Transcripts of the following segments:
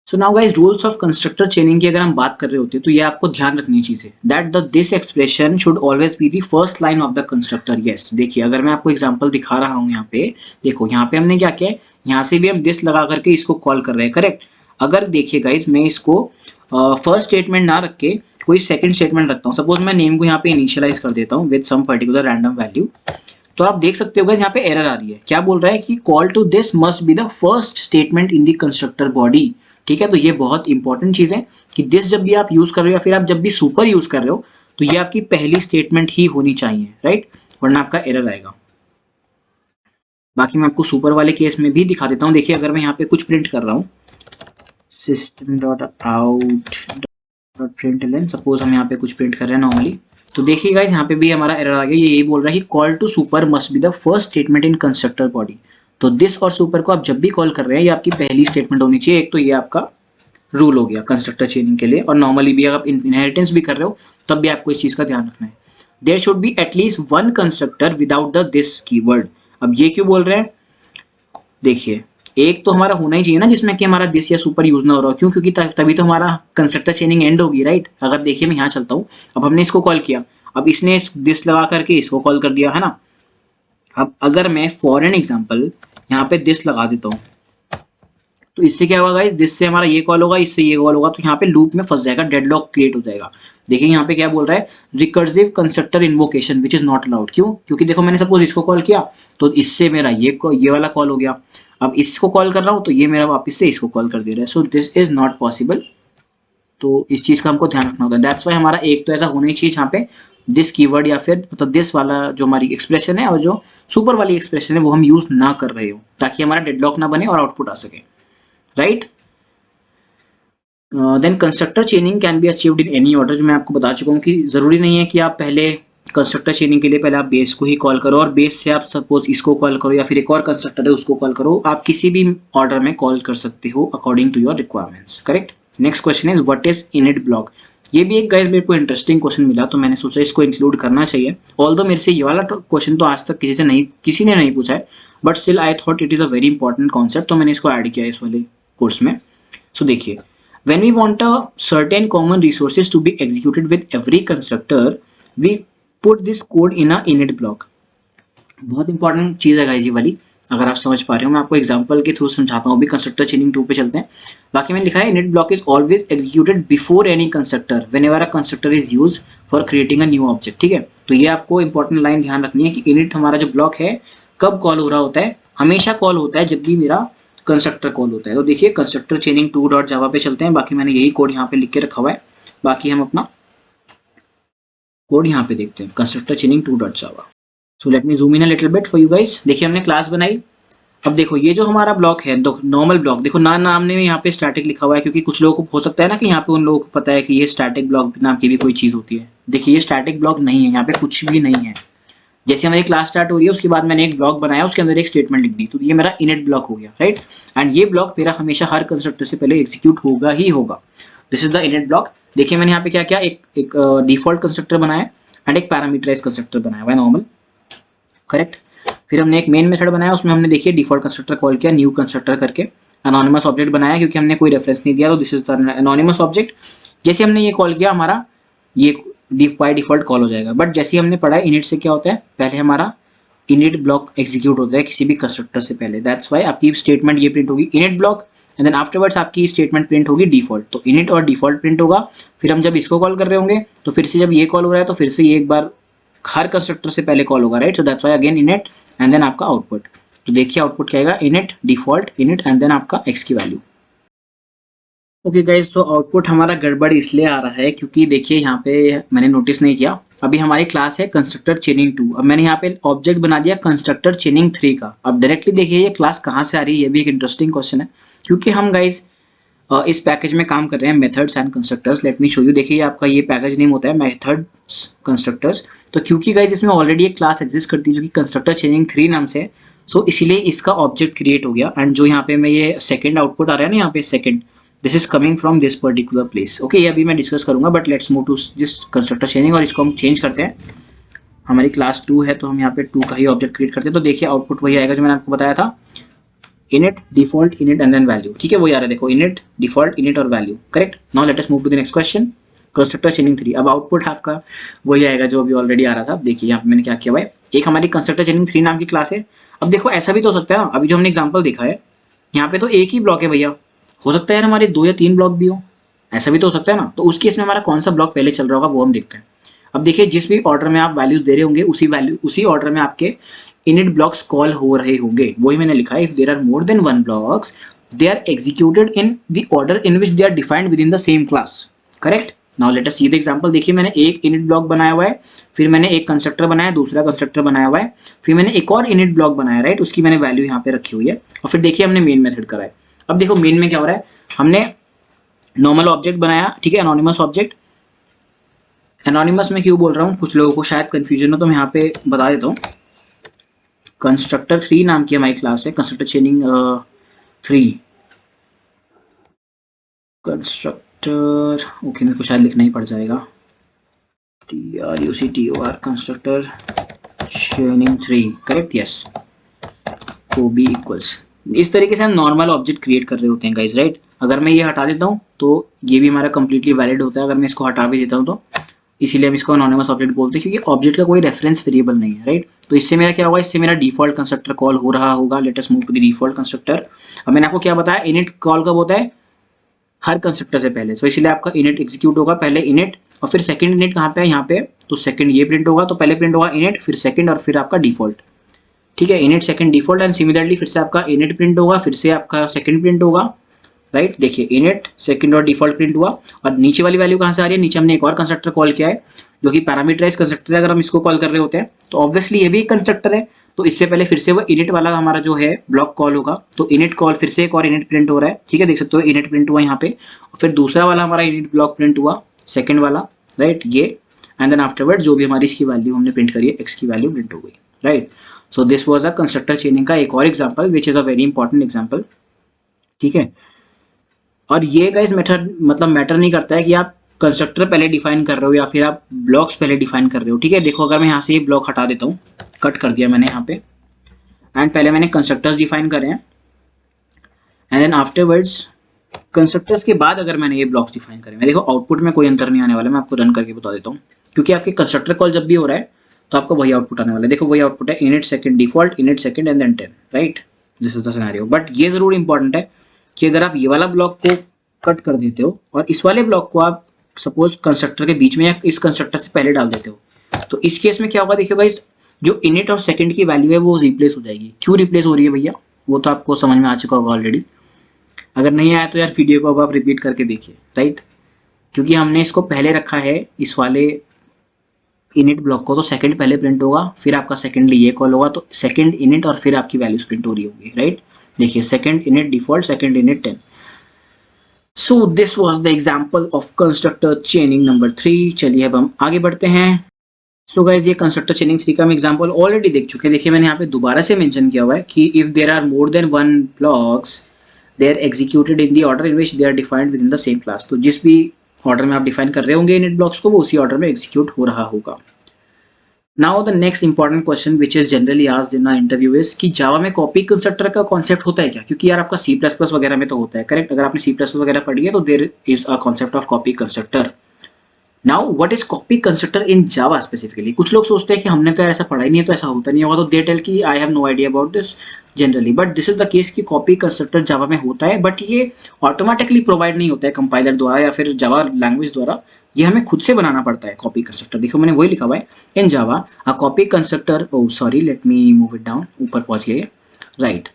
So now guys rules of constructor चेनिंग की अगर हम बात कर रहे होते हैं तो ये आपको ध्यान रखनी चीज़ है that the this expression should always be the first line of the constructor. Yes देखिए अगर मैं आपको एग्जांपल दिखा रहा हूँ यहाँ पे, देखो यहाँ पे हमने क्या किया है, यहाँ से भी हम दिस लगा करके इसको कॉल कर रहे हैं, करेक्ट। अगर देखिए गाइस मैं इसको फर्स्ट स्टेटमेंट ना रख के कोई सेकंड स्टेटमेंट रखता हूँ, सपोज मैं नेम को यहाँ पे इनिशियलाइज कर देता हूँ with some particular random value, तो आप देख सकते हो गाइस यहाँ पे एरर आ रही है। क्या बोल रहा है कि call to this must be the first statement in the constructor body. ठीक है, तो ये बहुत इंपॉर्टेंट चीज है कि दिस जब भी आप यूज कर रहे हो या फिर आप जब भी सुपर यूज कर रहे हो तो ये आपकी पहली स्टेटमेंट ही होनी चाहिए, राइट, वरना आपका एरर आएगा। बाकी मैं आपको सुपर वाले केस में भी दिखा देता हूँ। देखिए अगर मैं यहाँ पे कुछ प्रिंट कर रहा हूँ system dot out dot println, suppose हम यहाँ पे कुछ प्रिंट कर रहे हैं नॉर्मली, तो देखिए गाइस यहाँ पे भी हमारा एरर आ गया। ये यही बोल रहा है कि call to super must be the first statement in constructor body. तो दिस और सुपर को आप जब भी कॉल कर रहे हैं ये आपकी पहली स्टेटमेंट होनी चाहिए। एक तो ये आपका रूल हो गया कंस्ट्रक्टर चेनिंग के लिए, और नॉर्मली भी अगर आप इनहेरिटेंस भी कर रहे हो तब भी आपको इस चीज का ध्यान रखना है। There should be at least one constructor without the this keyword. अब ये क्यों बोल रहे हैं, देखिए एक तो हमारा होना ही चाहिए ना जिसमें कि हमारा दिस या सुपर यूज ना हो रहा हो, क्यों, क्योंकि तभी तो हमारा कंस्ट्रक्टर चेनिंग एंड होगी, राइट। अगर देखिए मैं यहाँ चलता हूँ, अब हमने इसको कॉल किया, अब इसने दिस लगा करके इसको कॉल कर दिया है ना। अब अगर मैं फॉर एन एग्जाम्पल यहाँ पे दिस लगा देता हूँ तो इससे क्या होगा गाइस, दिस से हमारा ये कॉल होगा, इससे ये कॉल होगा, तो यहाँ पे लूप में फंस जाएगा, डेडलॉक क्रिएट हो जाएगा। देखिए यहाँ पे क्या बोल रहा है, recursive constructor invocation which is not allowed. क्यों, क्योंकि देखो मैंने सपोज इसको कॉल किया तो इससे मेरा ये वाला कॉल हो गया, अब इसको कॉल कर रहा हूँ तो ये मेरा वापस से इसको कॉल कर दे रहा है। So this is not possible. तो इस चीज का हमको ध्यान रखना होता है। दैट्स वाई हमारा एक तो ऐसा होना ही चाहिए जहाँ पे दिस कीवर्ड या फिर मतलब दिस वाला जो हमारी एक्सप्रेशन है और जो सुपर वाली एक्सप्रेशन है वो हम यूज ना कर रहे हो, ताकि हमारा डेडलॉक ना बने और आउटपुट आ सके, right. Then constructor chaining can be achieved in any order. जो मैं आपको बता चुका हूँ कि जरूरी नहीं है कि आप पहले कंस्ट्रक्टर चेनिंग के लिए पहले आप बेस को ही कॉल करो और बेस से आप सपोज इसको कॉल करो या फिर एक और कंस्ट्रक्टर है उसको कॉल करो। आप किसी भी ऑर्डर में कॉल कर सकते हो according to your requirements, correct. Next question is what is init block. ये भी एक गाइस मेरे को इंटरेस्टिंग क्वेश्चन मिला तो मैंने सोचा इसको इंक्लूड करना चाहिए। ऑल्दो मेरे से ये वाला क्वेश्चन तो आज तक किसी ने नहीं पूछा है, but still I thought it is a very important concept, तो मैंने इसको ऐड किया इस वाले कोर्स में। सो देखिए, when we want a certain common resources to be executed with every constructor, we put this code in a init block। बहुत important चीज़ है गाइस ये वाली, अगर आप समझ पा रहे हो। मैं आपको एग्जांपल के थ्रू समझाता हूँ। अभी कंस्ट्रक्टर चेनिंग 2 पे चलते हैं। बाकी मैंने लिखा है init block is always executed before any constructor whenever a constructor is used for creating a new object. ठीक है, तो ये आपको इंपॉर्टेंट लाइन ध्यान रखनी है कि इनिट हमारा जो ब्लॉक है कब कॉल हो रहा होता है, हमेशा कॉल होता है जब भी मेरा कंस्ट्रक्टर कॉल होता है। तो देखिए कंस्ट्रक्टर चेनिंग 2 डॉट जावा पे चलते हैं। बाकी मैंने यही कोड यहाँ पे लिख के रखा हुआ है। बाकी हम अपना कोड यहाँ पे देखते हैं, constructor चेनिंग 2 dot Java. So let me zoom in a little bit for you guys. देखिए हमने क्लास बनाई। अब देखो ये जो हमारा ब्लॉक है नॉर्मल ब्लॉक, देखो ना नाम ने यहाँ पे स्टैटिक लिखा हुआ है, क्योंकि कुछ लोगों को हो सकता है ना कि यहाँ पे उन लोगों को पता है कि ये स्टैटिक ब्लॉक नाम की भी कोई चीज़ होती है। देखिए ये स्टैटिक ब्लॉक नहीं है, यहाँ पे कुछ भी नहीं है। जैसे हमारी क्लास स्टार्ट हो रही है उसके बाद मैंने एक ब्लॉक बनाया, उसके अंदर एक स्टेटमेंट लिख दी, तो ये मेरा इनिट ब्लॉक हो गया, राइट। एंड ये ब्लॉक मेरा हमेशा हर कंस्ट्रक्टर से पहले एग्जीक्यूट होगा ही होगा। This is the init block. देखिए मैंने यहाँ पे क्या किया, एक डिफॉल्ट कंस्ट्रक्टर बनाया एंड एक पैरामीटराइज कंस्ट्रक्टर बनाया हुआ है नॉर्मल, करेक्ट। फिर हमने एक मेन मेथड बनाया, उसमें हमने देखिए डिफॉल्ट कंस्ट्रक्टर कॉल किया न्यू कंस्ट्रक्टर करके। अनोनिमस ऑब्जेक्ट बनाया क्योंकि हमने कोई रेफरेंस नहीं दिया, तो this is the anonymous object. जैसे हमने ये कॉल किया हमारा ये बाय डिफॉल्ट कॉल हो जाएगा। बट जैसे हमने पढ़ा इनिट से क्या होता है, पहले हमारा इनिट ब्लॉक एग्जीक्यूट होता है किसी भी कंस्ट्रक्टर से पहले। दैट्स वाई आपकी स्टेटमेंट ये प्रिंट होगी init block and then afterwards आपकी स्टेटमेंट प्रिंट होगी डिफॉल्ट। तो इनिट और डिफॉल्ट प्रिंट होगा। फिर हम जब इसको कॉल कर रहे होंगे तो फिर से जब ये कॉल हो रहा है तो फिर से ये एक बार हर कंस्ट्रक्टर से पहले कॉल होगा, right. So that's why again init and then आपका आउटपुट। तो देखिए आउटपुट क्या आएगा, init default init and then आपका एक्स की वैल्यू। ओके गाइज, तो आउटपुट हमारा गड़बड़ इसलिए आ रहा है क्योंकि देखिए यहाँ पे मैंने नोटिस नहीं किया। अभी हमारी क्लास है कंस्ट्रक्टर चेनिंग 2। अब मैंने यहाँ पे ऑब्जेक्ट बना दिया कंस्ट्रक्टर चेनिंग 3 का। अब डायरेक्टली देखिए ये क्लास कहाँ से आ रही है, ये भी एक इंटरेस्टिंग क्वेश्चन है। क्योंकि हम गाइज इस पैकेज में काम कर रहे हैं methods and constructors. Let me show you. देखिए आपका ये पैकेज नेम होता है मेथड्स कंस्ट्रक्टर्स। तो क्योंकि गाइज इसमें ऑलरेडी एक क्लास एग्जिस्ट करती है जो कि कंस्ट्रक्टर चेनिंग 3 नाम से है, सो इसीलिए इसका ऑब्जेक्ट क्रिएट हो गया। एंड जो यहाँ पे मैं ये सेकंड आउटपुट आ रहा है ना यहाँ पे second, this is coming from this particular place. Okay, ये अभी मैं डिस्कस करूंगा, but let's move to this constructor chaining और इसको हम चेंज करते हैं। हमारी क्लास 2 है तो हम यहाँ पे 2 का ही ऑब्जेक्ट क्रिएट करते हैं। तो देखिए आउटपुट वही आएगा जो मैंने आपको बताया था, init default init and then value, ठीक है वो यार है देखो init default init और value, correct. Now let us move to the next question, constructor chaining 3। अब आउटपुट आपका वही आएगा जो अभी ऑलरेडी आ रहा था। अब देखिए यहाँ पे मैंने क्या किया हुआ है, एक हमारी कंस्ट्रक्टर चेनिंग 3 नाम की क्लास है। अब देखो ऐसा भी तो हो सकता है ना, अभी जो हमने एग्जांपल देखा है यहाँ पे तो एक ही ब्लॉक है भैया, हो सकता है यार हमारे 2 या 3 ब्लॉक भी हो, ऐसा भी तो हो सकता है ना। तो उस केस में हमारा कौन सा ब्लॉक पहले चल रहा होगा वो हम देखते हैं। अब देखिए जिस भी ऑर्डर में आप वैल्यूज दे रहे होंगे उसी ऑर्डर में आपके init blocks कॉल हो रहे होंगे, वही मैंने लिखा है। If there are more than 1 blocks they are executed in the order in which they are defined within the same class, correct. Now let us see the example. देखिए मैंने एक init ब्लॉक बनाया हुआ है, फिर मैंने एक कंस्ट्रक्टर बनाया, दूसरा कंस्ट्रक्टर बनाया हुआ है, फिर मैंने एक और init ब्लॉक बनाया, राइट, उसकी मैंने वैल्यू यहाँ पे रखी हुई है, और फिर देखिए हमने मेन मेथड करा है। अब देखो मेन में क्या हो रहा है, हमने नॉर्मल ऑब्जेक्ट बनाया, ठीक है, एनोनिमस ऑब्जेक्ट। एनोनिमस में क्यों बोल रहा हूँ, कुछ लोगों को शायद कंफ्यूजन हो तो मैं यहाँ पे बता देता हूँ। कंस्ट्रक्टर 3 नाम की हमारी क्लास है, कंस्ट्रक्टर चेनिंग 3 कंस्ट्रक्टर, ओके मेरे को शायद लिखना ही पड़ जाएगा, TRUCTOR constructor chaining 3, correct, yes. तो बी इक्वल्स, इस तरीके से हम नॉर्मल ऑब्जेक्ट क्रिएट कर रहे होते हैं गाइज, राइट। अगर मैं ये हटा देता हूँ तो ये भी हमारा कंप्लीटली वैलिड होता है, अगर मैं इसको हटा भी देता हूँ तो, इसीलिए हम इसको अनोनिमस ऑब्जेक्ट बोलते हैं, क्योंकि ऑब्जेक्ट का कोई रेफरेंस वेरिएबल नहीं है, राइट। तो इससे मेरा क्या होगा, इससे मेरा डिफॉल्ट कंस्ट्रक्टर कॉल हो रहा होगा। Let us move to the default constructor. अब मैंने आपको क्या बताया, इनिट कॉल कब होता है, हर कंस्ट्रक्टर से पहले, तो इसलिए आपका इनिट एग्जीक्यूट होगा, पहले इनिट और फिर सेकंड इनिट कहाँ पे है, यहाँ पे, तो सेकंड ये प्रिंट होगा, तो पहले प्रिंट होगा इनिट, फिर सेकंड और फिर आपका डिफॉल्ट, ठीक है, init second default. And similarly फिर से आपका इनिट प्रिंट होगा, फिर से आपका सेकंड प्रिंट होगा, राइट। देखिए इनिट सेकंड और डिफॉल्ट प्रिंट हुआ, और नीचे वाली वैल्यू कहाँ से आ रही है, नीचे हमने एक और कंस्ट्रक्टर कॉल किया है जो कि पैरामीटराइज कंस्ट्रक्टर है। अगर हम इसको कॉल कर रहे होते हैं तो ऑब्वियसली ये भी एक कंस्ट्रक्टर है, तो इससे पहले फिर से वो इनिट वाला हमारा जो है ब्लॉक कॉल होगा, तो इनिट कॉल फिर से एक और इनिट प्रिंट हो रहा है, ठीक है, देख सकते हो इनिट प्रिंट हुआ यहाँ पे, और फिर दूसरा वाला हमारा इनिट ब्लॉक प्रिंट हुआ, सेकंड वाला, राइट, ये। एंड देन आफ्टरवर्ड जो भी हमारी इसकी वैल्यू हमने प्रिंट करी है, एक्स की वैल्यू प्रिंट हो गई, right. So this was a constructor चेनिंग का एक और example which is a very important example, ठीक है। और ये गाइस मेथड मतलब मैटर नहीं करता है कि आप कंस्ट्रक्टर पहले डिफाइन कर रहे हो या फिर आप ब्लॉक्स पहले डिफाइन कर रहे हो, ठीक है। देखो अगर मैं यहाँ से ये ब्लॉक हटा देता हूँ, कट कर दिया मैंने यहाँ पे, एंड पहले मैंने कंस्ट्रक्टर्स डिफाइन करे हैं, एंड देन आफ्टरवर्ड्स कंस्ट्रक्टर्स के बाद अगर मैंने ये ब्लॉक्स डिफाइन करे, मैं देखो आउटपुट में कोई अंतर नहीं आने वाला, मैं आपको रन करके बता देता हूँ, क्योंकि आपके कंस्ट्रक्टर कॉल जब भी हो रहा है तो आपको वही आउटपुट आने वाला है। देखो वही आउटपुट है, init second default, init second and then 10, right, this is the scenario. But ये जरूर इंपॉर्टेंट है कि अगर आप ये वाला ब्लॉक को कट कर देते हो और इस वाले ब्लॉक को आप सपोज कंस्ट्रक्टर के बीच में या इस कंस्ट्रक्टर से पहले डाल देते हो, तो इस केस में क्या होगा, देखिए गाइस जो इनिट और सेकंड की वैल्यू है वो रिप्लेस हो जाएगी। क्यों रिप्लेस हो रही है भैया, वो तो आपको समझ में आ चुका होगा ऑलरेडी, अगर नहीं आया तो यार वीडियो को अब आप रिपीट करके देखिए, राइट। क्योंकि हमने इसको पहले रखा है इस वाले इनिट ब्लॉक को, तो सेकंड पहले प्रिंट होगा, फिर आपका सेकंडली ये कॉल होगा, तो सेकंड इनिट और फिर आपकी वैल्यूज प्रिंट हो रही होगी, राइट। देखिए second init default, second init 10। So this was the example of constructor चेनिंग number 3। चलिए अब हम आगे बढ़ते हैं। सो गाइज ये कंस्ट्रक्टर चेनिंग 3 का हम एग्जांपल ऑलरेडी देख चुके हैं। देखिए मैंने यहाँ पे दोबारा से मेंशन किया हुआ है कि if there are more than 1 blocks they are executed in the order in which they are defined within the same class. तो जिस भी ऑर्डर में आप डिफाइन कर रहे होंगे इनिट ब्लॉक्स को, वो उसी ऑर्डर में एग्जीक्यूट हो रहा होगा। Now the next important question which is generally asked in interview is कि जावा में कॉपी कंस्ट्रक्टर का कॉन्सेप्ट होता है क्या, क्योंकि यार आपका सी प्लस प्लस वगैरह में तो होता है, करेक्ट। अगर आपने सी प्लस प्लस वगैरह पढ़ी है तो there is a concept of copy constructor. Now what is copy constructor in Java specifically. कुछ लोग सोचते हैं कि हमने तो यार ऐसा पढ़ा ही नहीं है तो ऐसा होता नहीं होगा, तो दे टेल कि I have no idea about this generally, but this is the case कि कॉपी कंस्ट्रक्टर जावा में होता है, बट ये ऑटोमेटिकली प्रोवाइड नहीं होता है कंपाइलर द्वारा या फिर जावा लैंग्वेज द्वारा, ये हमें खुद से बनाना पड़ता है कॉपी कंस्ट्रक्टर। देखो मैंने वही लिखा हुआ है in Java a copy constructor, oh sorry let me move it down, ऊपर पहुंच गए, right.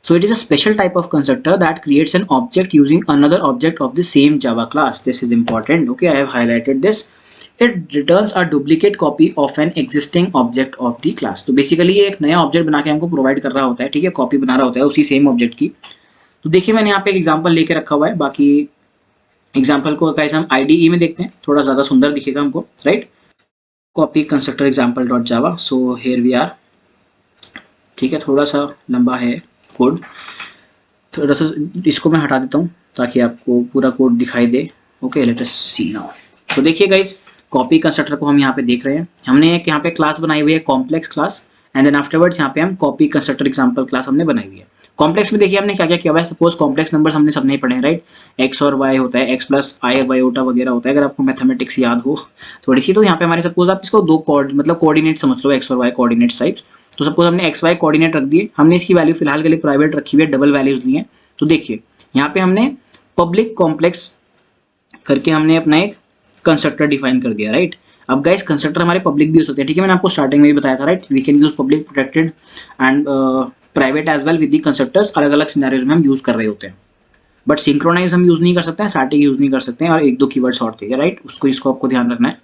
So it is a special type of constructor that creates an object using another object of the same Java class. This is important. Okay, I have highlighted this. It returns a duplicate copy of an existing object of the class. तो basically ये एक नया object बना के हमको provide कर रहा होता है, ठीक है, कॉपी बना रहा होता है उसी सेम ऑब्जेक्ट की। तो देखिए मैंने यहाँ पे एक एग्जांपल लेके रखा हुआ है, बाकी एग्जांपल को कैसे हम IDE में देखते हैं, थोड़ा ज़्यादा सुंदर दिखेगा हमको, right. Copy constructor example dot Java, so here we are, ठीक है, थोड़ा सा लंबा है कोड, थोड़ा सा इसको मैं हटा देता हूँ ताकि आपको पूरा कोड दिखाई दे। ओके लेट अस सी नाउ। तो देखिए गाइज कॉपी कंस्ट्रक्टर को हम यहाँ पे देख रहे हैं, हमने एक यहाँ पे क्लास बनाई हुई है complex class, and then afterwards यहाँ पे हम कॉपी कंस्ट्रक्टर एग्जांपल क्लास हमने बनाई हुई है। कॉम्प्लेक्स में देखिए हमने क्या क्या किया हुआ है, सपोज कॉम्प्लेक्स नंबर्स हमने सब नहीं पढ़े हैं, राइट। एक्स और वाई होता है, एक्स प्लस आई वाईओटा वगैरह होता है, अगर आपको मैथमेटिक्स याद हो थोड़ी सी। तो यहाँ पे हमारे सपोज आप इसको दो मतलब कोऑर्डिनेट समझ लो, एक्स और वाई कोऑर्डिनेट टाइप्स। तो सपोज हमने एक्स वाई कोऑर्डिनेट रख दिए, हमने इसकी वैल्यू फिलहाल के लिए प्राइवेट रखी हुई है, डबल वैल्यूज ली हैं। तो देखिए यहाँ पे हमने पब्लिक कॉम्प्लेक्स करके हमने अपना एक कंस्ट्रक्टर डिफाइन कर दिया, राइट। अब गाइस कंस्ट्रक्टर हमारे पब्लिक भी हो सकते हैं, ठीक है, मैंने आपको स्टार्टिंग में भी बताया था, right. We can use public, protected and private as well with the constructors. अलग अलग सिनेरियोज में हम यूज कर रहे होते हैं, बट सिंक्रोनाइज हम यूज नहीं कर सकते हैं, स्टैटिक यूज नहीं कर सकते हैं, और एक दो कीवर्ड्स और थे, राइट। उसको इसको आपको ध्यान रखना है।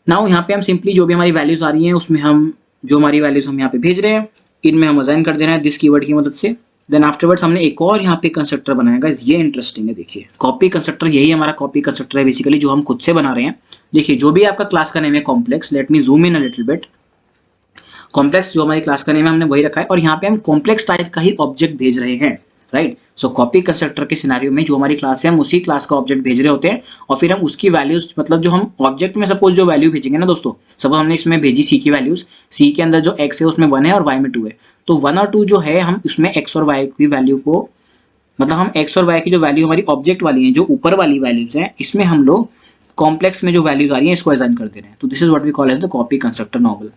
नाउ यहाँ पे हम सिंपली जो भी हमारी वैल्यूज आ रही हैं उसमें हम जो हमारी वैल्यूज हम यहाँ पे भेज रहे हैं, इनमें हम असाइन कर दे रहे हैं दिस कीवर्ड की मदद से। देन आफ्टरवर्ड्स हमने एक और यहाँ पे कंस्ट्रक्टर बनाया, गाइस ये इंटरेस्टिंग है। देखिए कॉपी कंस्ट्रक्टर, यही हमारा कॉपी कंस्ट्रक्टर है बेसिकली, जो हम खुद से बना रहे हैं। देखिए जो भी आपका क्लास का नेम है complex, let me zoom in a little bit. Complex जो हमारी क्लास का नेम है हमने वही रखा है, और यहाँ पे हम कॉम्प्लेक्स टाइप का ही ऑब्जेक्ट भेज रहे हैं, राइट। सो कॉपी कंस्ट्रक्टर के सिनेरियो में जो हमारी क्लास है हम उसी क्लास का ऑब्जेक्ट भेज रहे होते हैं, और फिर हम उसकी वैल्यूज, मतलब जो हम ऑब्जेक्ट में सपोज जो वैल्यू भेजेंगे ना दोस्तों, सपोज हमने इसमें भेजी सी की वैल्यूज, सी के अंदर जो एक्स है उसमें 1 है और वाई में 2 है, तो 1 और 2 जो है हम उसमें एक्स और वाई की वैल्यू को, मतलब हम एक्स और वाई की जो वैल्यू हमारी ऑब्जेक्ट वाली है, जो ऊपर वाली वैल्यूज हैं, इसमें हम लोग कॉम्प्लेक्स में जो वैल्यूज आ रही है इसको असाइन कर दे रहे हैं। तो this is what we call as the copy constructor normal,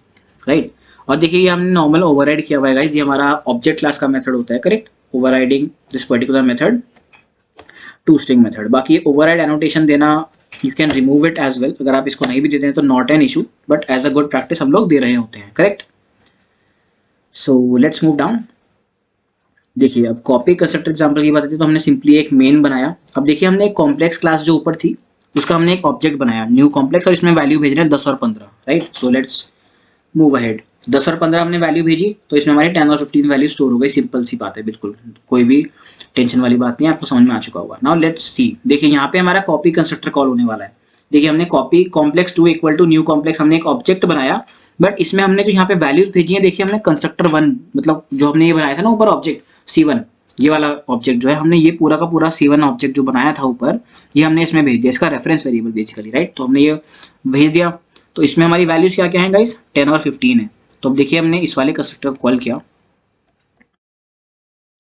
right. और देखिए ये हमने नॉर्मल ओवरराइड किया हुआ है गाइस, ये हमारा ऑब्जेक्ट क्लास का मेथड होता है, correct. Overriding this particular method to string method. बाकी ओवरराइड एनोटेशन देना you can remove it as well, अगर आप इसको नहीं भी देते हैं तो not an issue, but as a good practice हम लोग दे रहे होते हैं, correct. So let's move down. देखिए अब कॉपी कंस्ट्रक्टर एग्जाम्पल की बात आती है तो हमने सिंपली एक मेन बनाया। अब देखिए हमने एक कॉम्प्लेक्स क्लास जो ऊपर थी उसका हमने एक ऑब्जेक्ट बनाया न्यू कॉम्प्लेक्स, और इसमें वैल्यू भेज रहे हैं 10 और 15, right. So let's move ahead. 10 और 15 हमने वैल्यू भेजी, तो इसमें हमारी 10 और 15 वैल्यू स्टोर हो गई। सिंपल सी बात है, बिल्कुल कोई भी टेंशन वाली बात नहीं है, आपको समझ में आ चुका होगा। नाउ लेट्स सी, देखिए यहाँ पे हमारा कॉपी कंस्ट्रक्टर कॉल होने वाला है। देखिए हमने copy complex 2 equal to new complex, हमने एक ऑब्जेक्ट बनाया, बट इसमें हमने जो यहाँ पे वैल्यूज भेजी है, देखिए हमने कंस्ट्रक्टर 1, मतलब जो हमने ये बनाया था ना ऊपर ऑब्जेक्ट C1, ये वाला ऑब्जेक्ट जो है हमने ये पूरा का पूरा C1 ऑब्जेक्ट जो बनाया था ऊपर, ये हमने इसमें भेज दिया, इसका रेफरेंस वेरिएबल बेसिकली, राइट। तो हमने ये भेज दिया, तो इसमें हमारी वैल्यूज क्या क्या है गाइस, 10 और 15 है। तो अब देखिए हमने इस वाले कंस्ट्रक्टर को कॉल किया,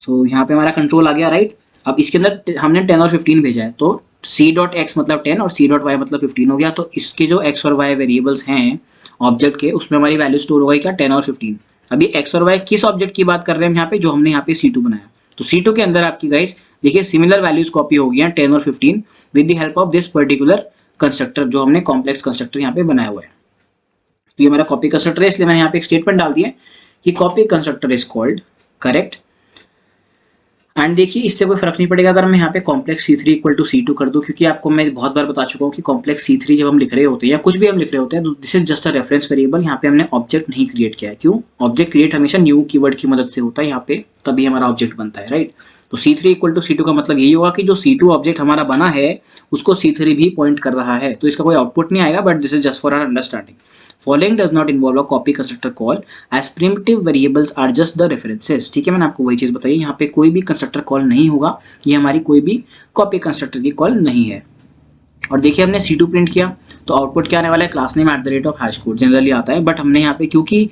सो यहाँ पे हमारा कंट्रोल आ गया, राइट। अब इसके अंदर हमने 10 और 15 भेजा है, तो सी डॉट एक्स मतलब 10 और सी डॉट वाई मतलब 15 हो गया। तो इसके जो एक्स और वाई वेरिएबल्स हैं ऑब्जेक्ट के, उसमें हमारी वैल्यू स्टोर हो गई क्या, 10 और 15। अभी एक्स और वाई किस ऑब्जेक्ट की बात कर रहे हैं हम यहाँ पे, जो हमने यहाँ पे C2 बनाया। तो C2 के अंदर आपकी गाइस देखिए सिमिलर वैल्यूज कॉपी हो गई हैं 10 और 15 with the help of this particular constructor जो हमने कॉम्प्लेक्स कंस्ट्रक्टर यहाँ पे बनाया हुआ है। तो ये हमारा कॉपी कंस्ट्रक्टर है, इसलिए मैंने यहाँ पे एक स्टेटमेंट डाल दिया कि copy constructor is called, correct. And देखिए इससे कोई फर्क नहीं पड़ेगा अगर मैं यहाँ पे complex C3 equal to C2 कर दूं, क्योंकि आपको मैं बहुत बार बता चुका हूँ कि कॉम्प्लेक्स C3 जब हम लिख रहे होते हैं या कुछ भी हम लिख रहे होते हैं, तो this is just a reference variable. यहाँ पे हमने ऑब्जेक्ट नहीं क्रिएट किया है। क्यों? ऑब्जेक्ट क्रिएट हमेशा न्यू कीवर्ड की मदद से होता है यहाँ पे, तभी हमारा ऑब्जेक्ट बनता है, राइट। तो C3 इक्वल टू C2 का मतलब यही होगा कि जो C2 ऑब्जेक्ट हमारा बना है उसको C3 भी पॉइंट कर रहा है, तो इसका कोई आउटपुट नहीं आएगा, but this is just for our understanding. Following does not involve a copy constructor call as primitive variables are just the references। ठीक है, मैंने आपको वही चीज बताई, यहाँ पे कोई भी कंस्ट्रक्टर कॉल नहीं होगा, ये हमारी कोई भी कॉपी कंस्ट्रक्टर की कॉल नहीं है। और देखिए हमने C2 प्रिंट किया तो आउटपुट क्या आने वाला है, क्लास नेम @hashcode जनरली आता है, बट हमने यहाँ पे क्योंकि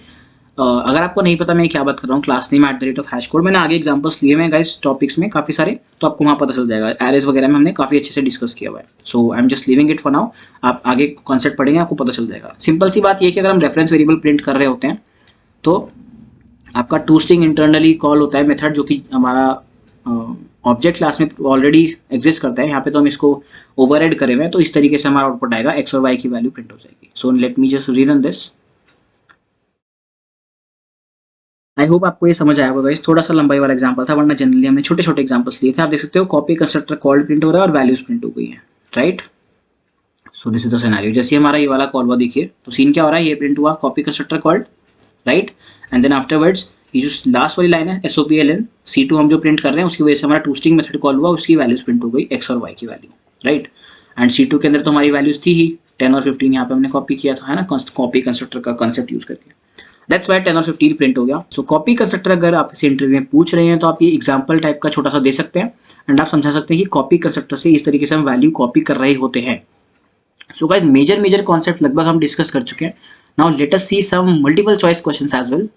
अगर आपको नहीं पता मैं क्या बात कर रहा हूँ, क्लास नेम @hashcode, मैंने आगे एग्जांपल्स लिए हैं गाइस टॉपिक्स में काफी सारे, तो आपको वहाँ पता चल जाएगा। एरेज वगैरह में हमने काफी अच्छे से डिस्कस किया हुआ है। So I am just leaving it for now, आप आगे कॉन्सेप्ट पढ़ेंगे आपको पता चल जाएगा। सिंपल सी बात ये कि अगर हम रेफरेंस वेरिएबल प्रिंट कर रहे होते हैं तो आपका टू स्ट्रिंग इंटरनली कॉल होता है मेथड, जो कि हमारा ऑब्जेक्ट क्लास में ऑलरेडी एग्जिस्ट करता है। यहाँ पे तो हम इसको ओवरराइड करे हुए हैं, तो इस तरीके से हमारा आउटपुट आएगा, एक्स और वाई की वैल्यू प्रिंट हो जाएगी। So let me just rerun this. I hope आपको ये समझ आया होगा। इस थोड़ा सा लंबाई वाला एग्जांपल था, वरना जनरली हमने छोटे छोटे एग्जांपल्स लिए थे। आप देख सकते हो कॉपी कंस्ट्रक्टर कॉल्ड प्रिंट हो रहा है और वैल्यूज प्रिंट हो गई है, right. So this is the scenario. जैसे हमारा ये वाला कॉल हुआ, देखिए तो सीन क्या हो रहा है, ये प्रिंट हुआ copy constructor called, right. And then afterwards ये जो लास्ट वाली लाइन है SOPLN C2 हम जो प्रिंट कर रहे हैं उसकी वजह से हमारा टू स्ट्रिंग मेथड कॉल हुआ, उसकी वैल्यूज प्रिंट हो गई एक्स और वाई की वैल्यू, राइट। एंड C2 के अंदर तो हमारी वैल्यूज थी ही 10 और 15, यहाँ पे हमने कॉपी किया था, है ना, कॉपी कंस्ट्रक्टर का कंसेप्ट यूज करके। दैट्स वाई 10 और 15 प्रिंट हो गया। सो कॉपी कंस्ट्रक्टर अगर आप इसे इंटरव्यू में पूछ रहे हैं तो आप ये एग्जाम्पल टाइप का छोटा सा दे सकते हैं, एंड आप समझा सकते हैं कि कॉपी कंस्ट्रक्टर से इस तरीके से हम वैल्यू कॉपी कर रहे होते हैं। सो गाइस मेजर कॉन्सेप्ट लगभग हम डिस्कस कर चुके हैं। Now let us see some multiple choice questions as well.